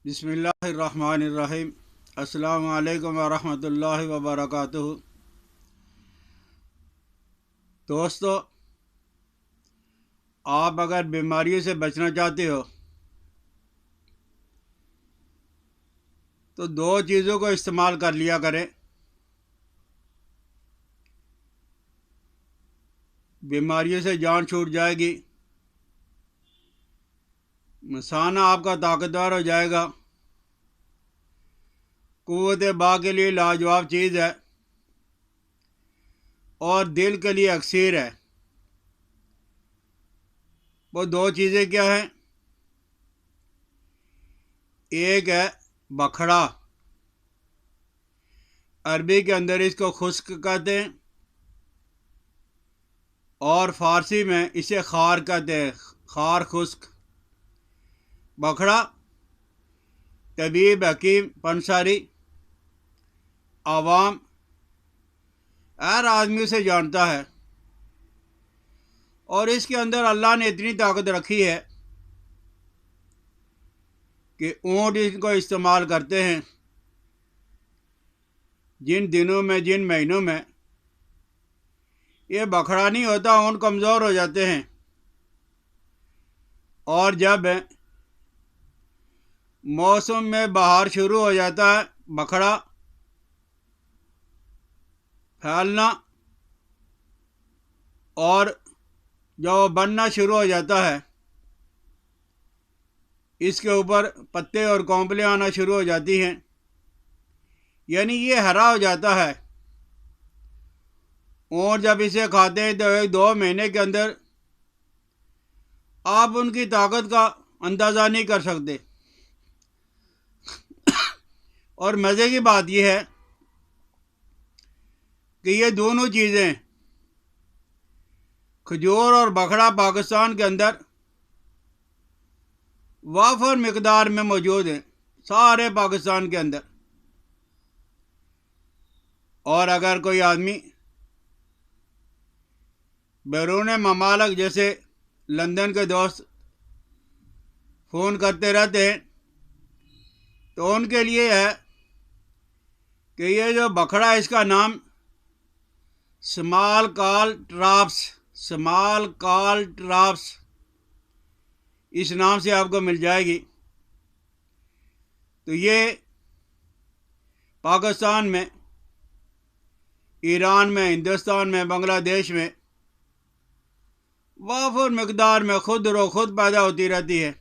بسم اللہ الرحمن الرحیم۔ السلام علیکم ورحمۃ اللہ وبرکاتہ۔ دوستو، آپ اگر بیماریوں سے بچنا چاہتے ہو تو دو چیزوں کو استعمال کر لیا کریں۔ بیماریوں سے جان چھوٹ جائے گی، مثانہ آپ کا طاقتور ہو جائے گا، قوت باہ کے لیے لاجواب چیز ہے اور دل کے لیے اکسیر ہے۔ وہ دو چیزیں کیا ہیں؟ ایک ہے بکھڑا، عربی کے اندر اس کو خشک کہتے ہیں اور فارسی میں اسے خار کہتے ہیں، خار خشک۔ بکھڑا طبیب، حکیم، پنساری، عوام ہر آدمی اسے جانتا ہے، اور اس کے اندر اللہ نے اتنی طاقت رکھی ہے کہ اونٹ اس کو استعمال کرتے ہیں۔ جن دنوں میں، جن مہینوں میں یہ بکھڑا نہیں ہوتا، اونٹ کمزور ہو جاتے ہیں، اور جب موسم میں بہار شروع ہو جاتا ہے، بکھڑا پھیلنا اور جو بننا شروع ہو جاتا ہے، اس کے اوپر پتے اور کونپلیں آنا شروع ہو جاتی ہیں، یعنی یہ ہرا ہو جاتا ہے۔ اونٹ جب اسے کھاتے ہیں تو 1-2 مہینے کے اندر آپ ان کی طاقت کا اندازہ نہیں کر سکتے۔ اور مزے کی بات یہ ہے کہ یہ دونوں چیزیں، کھجور اور بکھڑا، پاکستان کے اندر وافر مقدار میں موجود ہیں، سارے پاکستان کے اندر۔ اور اگر کوئی آدمی بیرون ممالک، جیسے لندن کے دوست فون کرتے رہتے ہیں، تو ان کے لیے ہے کہ یہ جو بکھڑا، اس کا نام سمال کال ٹراپس اس نام سے آپ کو مل جائے گی۔ تو یہ پاکستان میں، ایران میں، ہندوستان میں، بنگلہ دیش میں وافر مقدار میں خود رو خود پیدا ہوتی رہتی ہے۔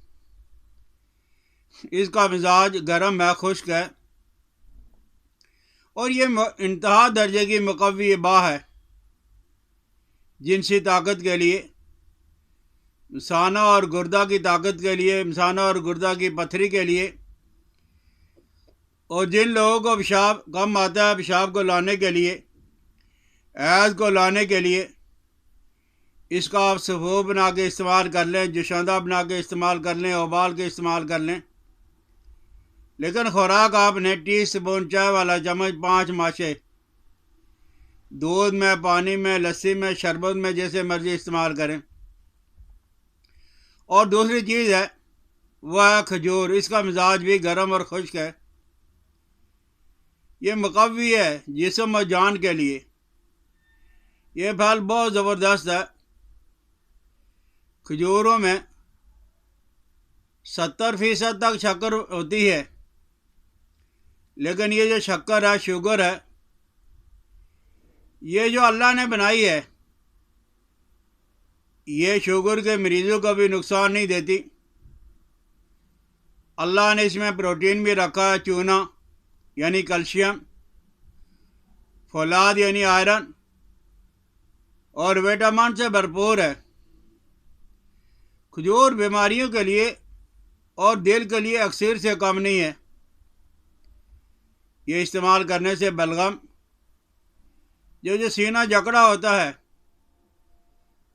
اس کا مزاج گرم ہے، خشک ہے، اور یہ انتہا درجے کی مقوی باہ ہے، جنسی طاقت کے لیے، مثانہ اور گردہ کی طاقت کے لیے، مثانہ اور گردہ کی پتھری کے لیے، اور جن لوگوں کو پیشاب کم آتا ہے، پیشاب کو لانے کے لیے، حیض کو لانے کے لیے، اس کا آپ سفو بنا کے استعمال کر لیں، جوشاندہ بنا کے استعمال کر لیں، ابال کے استعمال کر لیں، لیکن خوراک آپ نے ٹی سپون چائے والا چمچ 5 ماشے دودھ میں، پانی میں، لسی میں، شربت میں، جیسے مرضی استعمال کریں۔ اور دوسری چیز ہے، وہ ہے کھجور۔ اس کا مزاج بھی گرم اور خشک ہے، یہ مقوی ہے جسم اور جان کے لیے۔ یہ پھل بہت زبردست ہے۔ کھجوروں میں 70% تک شکر ہوتی ہے، لیکن یہ جو شکر ہے، شوگر ہے، یہ جو اللہ نے بنائی ہے، یہ شوگر کے مریضوں کو بھی نقصان نہیں دیتی۔ اللہ نے اس میں پروٹین بھی رکھا ہے، چونا یعنی کیلشیم، فولاد یعنی آئرن، اور وٹامن سے بھرپور ہے۔ کھجور بیماریوں کے لیے اور دل کے لیے اکسیر سے کم نہیں ہے۔ یہ استعمال کرنے سے بلغم، جو سینہ جکڑا ہوتا ہے،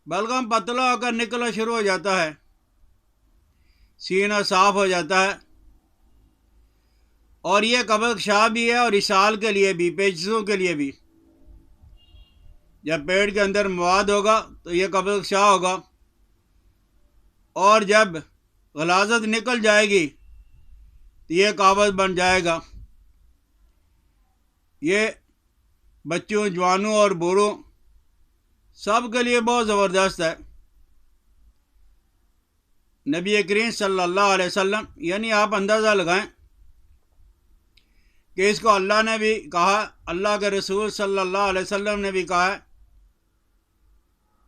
بلغم پتلا ہو کر نکلنا شروع ہو جاتا ہے، سینہ صاف ہو جاتا ہے، اور یہ قبض کشا بھی ہے، اور اسہال کے لیے بھی، پیچسوں کے لیے بھی۔ جب پیٹ کے اندر مواد ہوگا تو یہ قبض کشا ہوگا، اور جب غلاظت نکل جائے گی تو یہ قابض بن جائے گا۔ یہ بچوں، جوانوں اور بوڑھوں سب کے لیے بہت زبردست ہے۔ نبی کریم صلی اللہ علیہ وسلم، یعنی آپ اندازہ لگائیں کہ اس کو اللہ نے بھی کہا، اللہ کے رسول صلی اللہ علیہ وسلم نے بھی کہا ہے،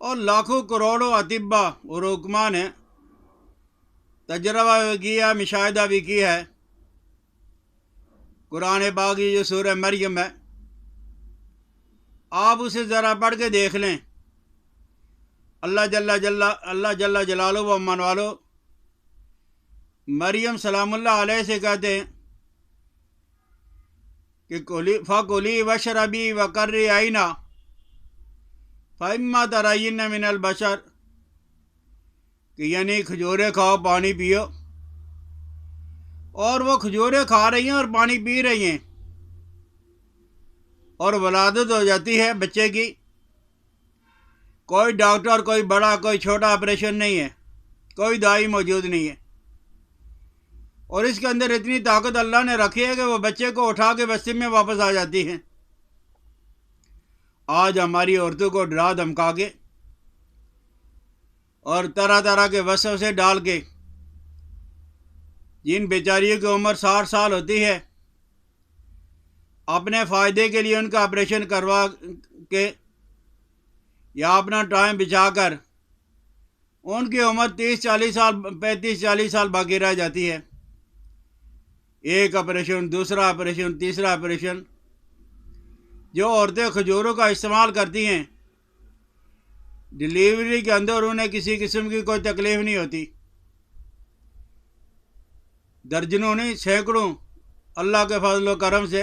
اور لاکھوں کروڑوں اطباء اور حکماء نے تجربہ بھی کیا، مشاہدہ بھی کیا ہے۔ قرآن پاک کی جو سورہ مریم ہے، آپ اسے ذرا پڑھ کے دیکھ لیں۔ اللہ جل جلالہ و من والو مریم سلام اللہ علیہ سے کہتے ہیں کہ فَكُلِي وَاشْرَبِي وَقَرِّي عَيْنًا فَإِمَّا تَرَيِنَّ مِنَ الْبَشَرِ، کہ یعنی کھجورے کھاؤ، پانی پیو، اور وہ کھجورے کھا رہی ہیں اور پانی پی رہی ہیں، اور ولادت ہو جاتی ہے بچے کی۔ کوئی ڈاکٹر، کوئی بڑا کوئی چھوٹا آپریشن نہیں ہے، کوئی دوائی موجود نہیں ہے، اور اس کے اندر اتنی طاقت اللہ نے رکھی ہے کہ وہ بچے کو اٹھا کے بستی میں واپس آ جاتی ہیں۔ آج ہماری عورتوں کو ڈرا دھمکا کے اور طرح طرح کے وسوسے ڈال کے، جن بیچاریوں کی عمر 60 سال ہوتی ہے، اپنے فائدے کے لیے ان کا آپریشن کروا کے یا اپنا ٹائم بچا کر ان کی عمر 30-40 سال 35-40 سال باقی رہ جاتی ہے۔ ایک آپریشن، دوسرا آپریشن، تیسرا آپریشن۔ جو عورتیں کھجوروں کا استعمال کرتی ہیں، ڈلیوری کے اندر انہیں کسی قسم کی کوئی تکلیف نہیں ہوتی۔ درجنوں نہیں، سینکڑوں اللہ کے فضل و کرم سے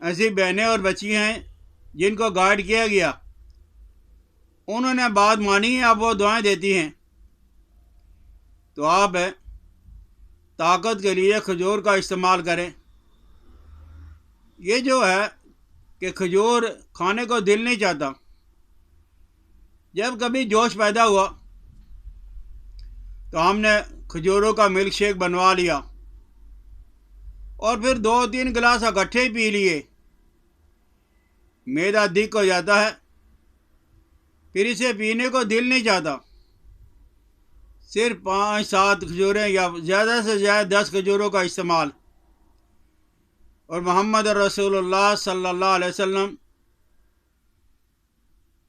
ایسی بہنیں اور بچیاں ہیں جن کو گائیڈ کیا گیا، انہوں نے بات مانی ہے، اب وہ دعائیں دیتی ہیں۔ تو آپ طاقت کے لیے کھجور کا استعمال کریں۔ یہ جو ہے کہ کھجور کھانے کو دل نہیں چاہتا، جب کبھی جوش پیدا ہوا تو ہم نے کھجوروں کا ملک شیک بنوا لیا، اور پھر 2-3 گلاس اکٹھے ہی پی لیے۔ معدہ دک ہو جاتا ہے، پھر اسے پینے کو دل نہیں چاہتا۔ صرف 5-7 کھجوریں یا زیادہ سے زیادہ 10 کھجوروں کا استعمال، اور محمد رسول اللہ صلی اللہ علیہ وسلم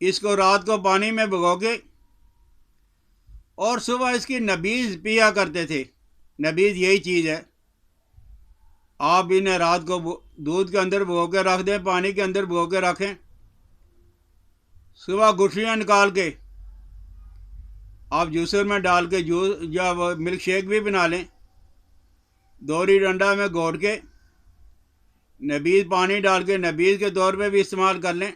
اس کو رات کو پانی میں بھگو کے اور صبح اس کی نبیذ پیا کرتے تھے۔ نبیذ یہی چیز ہے، آپ انہیں رات کو دودھ کے اندر بھگو کے رکھ دیں، پانی کے اندر بھگو کے رکھیں، صبح گٹھلیاں نکال کے آپ جوسر میں ڈال کے جوس یا ملک شیک بھی بنا لیں، دوری ڈنڈا میں گھوٹ کے نبیذ پانی ڈال کے نبیذ کے طور پہ بھی استعمال کر لیں۔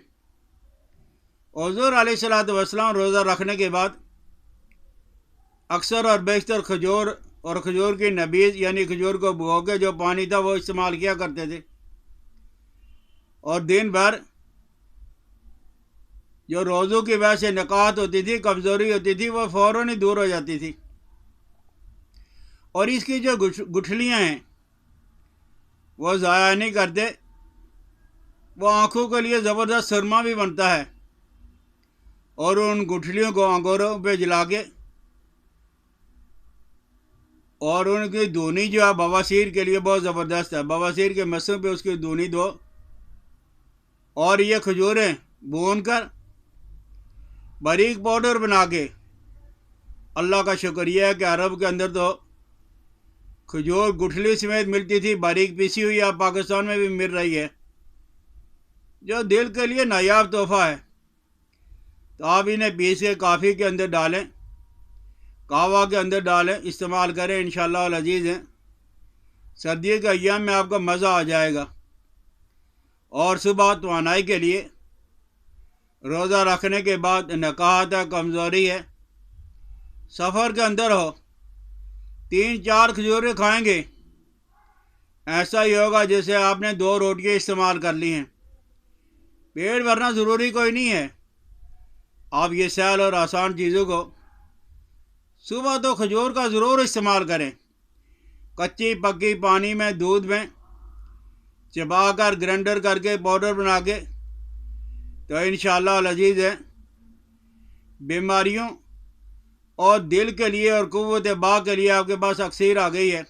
حضور علیہ الصلوۃ والسلام روزہ رکھنے کے بعد اکثر اور بیشتر کھجور اور کھجور کی نبیذ، یعنی کھجور کو بھگو کے جو پانی تھا وہ استعمال کیا کرتے تھے، اور دن بھر جو روزوں کی وجہ سے نکاہت ہوتی تھی، کمزوری ہوتی تھی، وہ فوراً ہی دور ہو جاتی تھی۔ اور اس کی جو گٹھلیاں ہیں وہ ضائع نہیں کرتے، وہ آنکھوں کے لیے زبردست سرما بھی بنتا ہے، اور ان گٹھلیوں کو انگوروں پہ جلا کے اور ان کی دھونی جو ہے بواسیر کے لیے بہت زبردست ہے، بواسیر کے مسوں پہ اس کی دھونی دو، اور یہ کھجوریں بھون کر باریک پاؤڈر بنا کے، اللہ کا شکریہ ہے کہ عرب کے اندر تو کھجور گٹھلی سمیت ملتی تھی، باریک پیسی ہوئی اب پاکستان میں بھی مل رہی ہے، جو دل کے لیے نایاب تحفہ ہے۔ تو آپ انہیں پیس کے کافی کے اندر ڈالیں، قہوہ کے اندر ڈالیں، استعمال کریں، انشاءاللہ العزیز ہیں۔ سردیوں کے ایام میں آپ کو مزہ آ جائے گا۔ اور صبح توانائی کے لیے روزہ رکھنے کے بعد نکاہت ہے، کمزوری ہے، سفر کے اندر ہو، 3-4 کھجوریں کھائیں گے، ایسا ہی ہوگا جیسے آپ نے 2 روٹیاں استعمال کر لی ہیں۔ پیٹ بھرنا ضروری کوئی نہیں ہے، آپ یہ سہل اور آسان چیزوں کو صبح تو کھجور کا ضرور استعمال کریں، کچی پکی پانی میں دودھ میں چبا کر گرینڈر کر کے پاؤڈر بنا کے تو انشاءاللہ العزیز ہے بیماریوں اور دل کے لیے اور قوت باغ کے لیے آپ کے پاس اکسیر آ گئی ہے،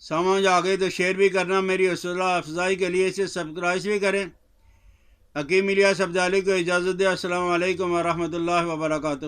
سمجھ آ گئی تو شیئر بھی کرنا، میری حوصلہ افزائی کے لیے اسے سبسکرائب بھی کریں۔ حکیم الیاس عبدالی کو اجازت دے۔ السلام علیکم ورحمۃ اللہ وبرکاتہ۔